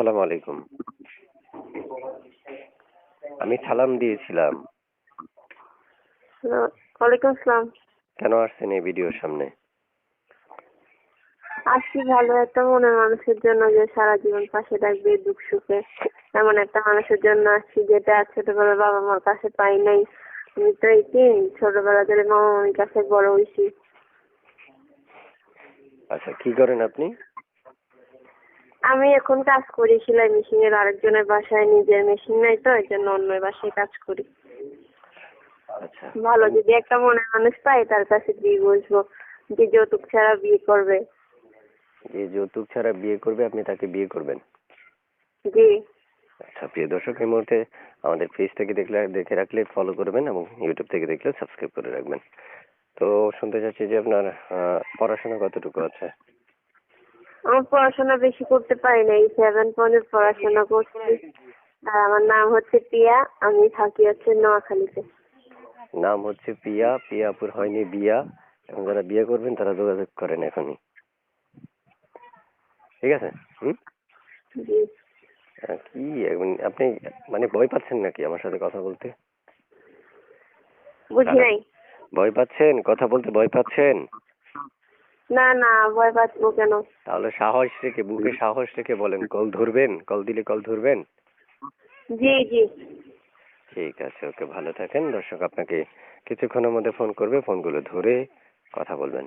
আসসালামু আলাইকুম। আমি সালাম দিয়েছিলাম। হ্যালো, ওয়ালাইকুম আসসালাম। কেন আসছেন এই ভিডিওর সামনে? আসছি ভালো একটা মনের মানুষের জন্য, যে সারা জীবন পাশে থাকবে দুঃখ সুখে। এমন একটা মানুষের জন্য আসছি, যেটা ছোটবেলায় বাবা মার কাছে পাই নাই। আমি তো ছোটবেলা ধরে মামা মামির কাছে বড় হয়েছি। আচ্ছা, কি করেন আপনি? আমি এখন কাজ করি সেলাই মেশিনের, আরেকজনের বাসায়। নিজের মেশিন নাই তো, এই জন্য অন্যের বাসায় কাজ করি। আচ্ছা, ভালো যদি একটা মনের মানুষ পাই, তার কাছে দিয়ে বসবো যে যৌতুক ছাড়া বিয়ে করবে। যে যৌতুক ছাড়া বিয়ে করবে আপনি তাকে বিয়ে করবেন? জি। আচ্ছা, প্রিয় দর্শক, এই মুহূর্তে আমাদের পেজটাকে দেখে রাখলে ফলো করবেন এবং ইউটিউব থেকে দেখলে সাবস্ক্রাইব করে রাখবেন। তো শুনতে চাচ্ছি যে আপনার পড়াশোনা কতটুকু আছে? আমার পড়াশোনা বেশি করতে পারি নাই, 7 পর্যন্ত পড়াশোনা করছি। আর আমার নাম হচ্ছে পিয়া, আমি থাকি হচ্ছে নোয়াখালীতে। নাম হচ্ছে পিয়া, পিয়াপুর হয়নি বিয়া। এবং যারা বিয়ে করবেন তারা যোগাযোগ করেন এখনই। ঠিক আছে? হুম। জি। কি আপনি মানে ভয় পাচ্ছেন নাকি আমার সাথে কথা বলতে? বুঝি নাই। ভয় পাচ্ছেন? কথা বলতে ভয় পাচ্ছেন? না না, ভয় পাচ্ছিবো কেন? তাহলে সাহস রেখে, বুকে সাহস রেখে বলেন, কল ধরবেন? কল দিলে কল ধরবেন? জি জি। ঠিক আছে, ওকে, ভালো থাকেন। দর্শক আপনাকে কিছুক্ষণের মধ্যে ফোন করবে, ফোনগুলো ধরে কথা বলবেন।